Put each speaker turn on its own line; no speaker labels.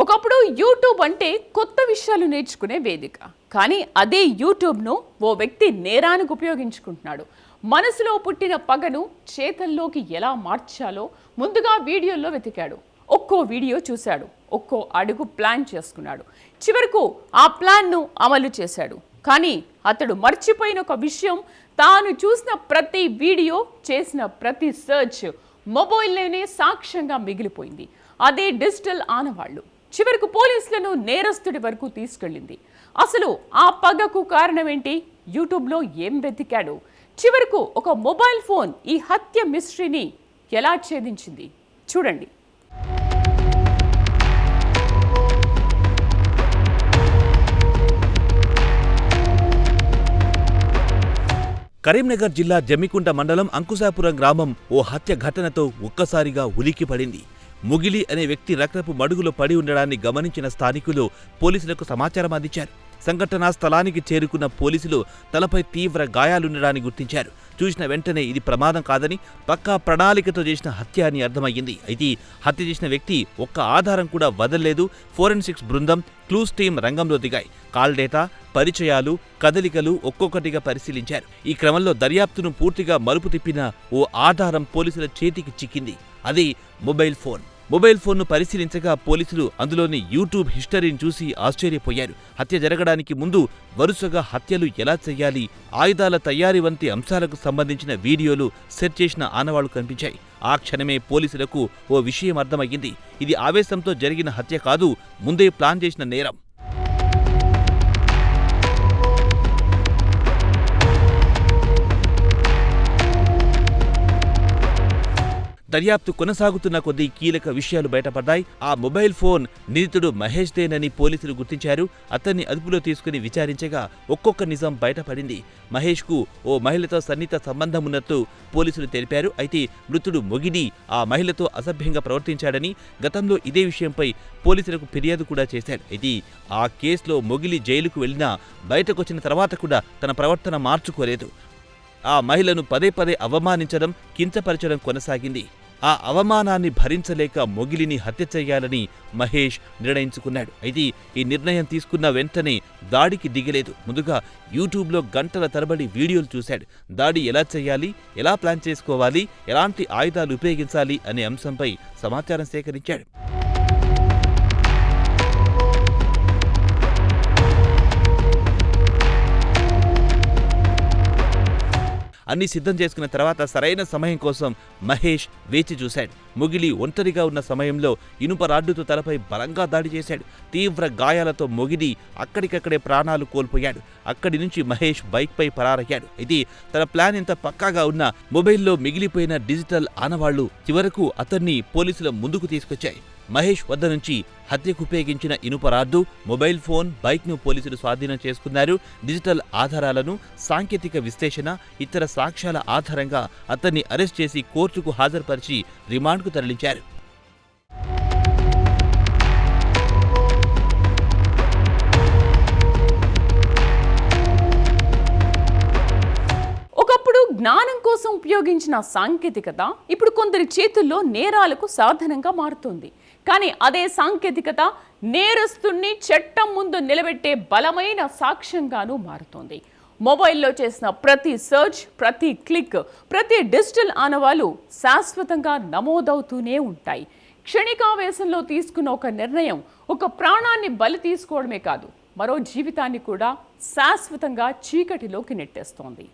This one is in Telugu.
ఒకప్పుడు యూట్యూబ్ అంటే కొత్త విషయాలు నేర్చుకునే వేదిక. కానీ అదే యూట్యూబ్ను ఓ వ్యక్తి నేరానికి ఉపయోగించుకుంటున్నాడు. మనసులో పుట్టిన పగను చేతల్లోకి ఎలా మార్చాలో ముందుగా వీడియోల్లో వెతికాడు. ఒక్కో వీడియో చూశాడు, ఒక్కో అడుగు ప్లాన్ చేసుకున్నాడు. చివరకు ఆ ప్లాన్ను అమలు చేశాడు. కానీ అతడు మర్చిపోయిన ఒక విషయం, తాను చూసిన ప్రతి వీడియో, చేసిన ప్రతి సర్చ్ మొబైల్లోనే సాక్ష్యంగా మిగిలిపోయింది. అదే డిజిటల్ ఆనవాళ్లు చివరకు పోలీసులను నేరస్తుడి వరకు తీసుకెళ్ళింది. అసలు ఆ పగకు కారణమేంటి? యూట్యూబ్లో ఏం వెతికాడు? చివరకు ఒక మొబైల్ ఫోన్ ఈ హత్య మిస్టరీని ఎలా ఛేదించింది? చూడండి.
కరీంనగర్ జిల్లా జమ్మికుంట మండలం అంకుశాపురం గ్రామం ఓ హత్య ఘటనతో ఒక్కసారిగా ఉలిక్కిపడింది. ముగిలి అనే వ్యక్తి రక్తపు మడుగులో పడి ఉండడాన్ని గమనించిన స్థానికులు పోలీసులకు సమాచారం అందించారు. సంఘటనా స్థలానికి చేరుకున్న పోలీసులు తలపై తీవ్ర గాయాలుండడాన్ని గుర్తించారు. చూసిన వెంటనే ఇది ప్రమాదం కాదని, పక్కా ప్రణాళికతో చేసిన హత్య అని అర్థమయ్యింది. అయితే హత్య చేసిన వ్యక్తి ఒక్క ఆధారం కూడా వదల్లేదు. ఫోరెన్సిక్స్ బృందం, క్లూస్ టీం రంగంలో దిగాయి. కాల్ డేటా, పరిచయాలు, కదలికలు ఒక్కొక్కటిగా పరిశీలించారు. ఈ క్రమంలో దర్యాప్తును పూర్తిగా మలుపు తిప్పిన ఓ ఆధారం పోలీసుల చేతికి చిక్కింది. అది మొబైల్ ఫోన్. మొబైల్ ఫోన్ను పరిశీలించగా పోలీసులు అందులోని యూట్యూబ్ హిస్టరీని చూసి ఆశ్చర్యపోయారు. హత్య జరగడానికి ముందు వరుసగా హత్యలు ఎలా చేయాలి, ఆయుధాల తయారీ వంటి అంశాలకు సంబంధించిన వీడియోలు సెట్ చేసిన ఆనవాళ్లు కనిపించాయి. ఆ క్షణమే పోలీసులకు ఓ విషయం అర్థమయ్యింది. ఇది ఆవేశంతో జరిగిన హత్య కాదు, ముందే ప్లాన్ చేసిన నేరం. దర్యాప్తు కొనసాగుతున్న కొద్దీ కీలక విషయాలు బయటపడ్డాయి. ఆ మొబైల్ ఫోన్ నిందితుడు మహేష్ దేనని పోలీసులు గుర్తించారు. అతన్ని అదుపులో తీసుకుని విచారించగా ఒక్కొక్క నిజం బయటపడింది. మహేష్ కు ఓ మహిళతో సన్నిహిత సంబంధం ఉన్నట్టు పోలీసులు తెలిపారు. అయితే మృతుడు మొగిలి ఆ మహిళతో అసభ్యంగా ప్రవర్తించాడని, గతంలో ఇదే విషయంపై పోలీసులకు ఫిర్యాదు కూడా చేశాడు. అయితే ఆ కేసులో మొగిలి జైలుకు వెళ్లినా బయటకొచ్చిన తర్వాత కూడా తన ప్రవర్తన మార్చుకోలేదు. ఆ మహిళను పదే పదే అవమానించడం, కించపరచడం కొనసాగింది. ఆ అవమానాన్ని భరించలేక మొగిలిని హత్య చేయాలని మహేష్ నిర్ణయించుకున్నాడు. అయితే ఈ నిర్ణయం తీసుకున్న వెంటనే దాడికి దిగలేదు. ముందుగా యూట్యూబ్లో గంటల తరబడి వీడియోలు చూశాడు. దాడి ఎలా చేయాలి, ఎలా ప్లాన్ చేసుకోవాలి, ఎలాంటి ఆయుధాలు ఉపయోగించాలి అనే అంశంపై సమాచారం సేకరించాడు. అన్ని సిద్ధం చేసుకున్న తర్వాత సరైన సమయం కోసం మహేష్ వేచి చూశాడు. మొగిలి ఒంటరిగా ఉన్న సమయంలో ఇనుప రాడ్డుతో తలపై బలంగా దాడి చేశాడు. తీవ్ర గాయాలతో మొగిలి అక్కడికక్కడే ప్రాణాలు కోల్పోయాడు. అక్కడి నుంచి మహేష్ బైక్పై పరారయ్యాడు. ఇది తన ప్లాన్ ఎంత పక్కాగా ఉన్నా మొబైల్లో మిగిలిపోయిన డిజిటల్ ఆనవాళ్లు చివరకు అతన్ని పోలీసుల ముందుకు తీసుకొచ్చాయి. మహేష్ వద్ద నుంచి హత్యకు ఉపయోగించిన ఇనుప రాడ్డు, మొబైల్ ఫోన్, బైక్ను పోలీసులు స్వాధీనం చేసుకున్నారు. డిజిటల్ ఆధారాలను, సాంకేతిక విశ్లేషణ, ఇతర సాక్ష్యాల ఆధారంగా అతన్ని అరెస్ట్ చేసి కోర్టుకు హాజరుపరిచి రిమాండ్కు తరలించారు.
ఒకప్పుడు జ్ఞానం కోసం ఉపయోగించిన సాంకేతికత ఇప్పుడు కొందరి చేతుల్లో నేరాలకు సాధనంగా మారుతుంది. కానీ అదే సాంకేతికత నేరస్తుణ్ణి చట్టం ముందు నిలబెట్టే బలమైన సాక్ష్యంగానూ మారుతోంది. మొబైల్లో చేసిన ప్రతి సర్చ్, ప్రతి క్లిక్, ప్రతి డిజిటల్ ఆనవాలు శాశ్వతంగా నమోదవుతూనే ఉంటాయి. క్షణికావేశంలో తీసుకున్న ఒక నిర్ణయం ఒక ప్రాణాన్ని బలి తీసుకోవడమే కాదు, మరో జీవితాన్ని కూడా శాశ్వతంగా చీకటిలోకి నెట్టేస్తోంది.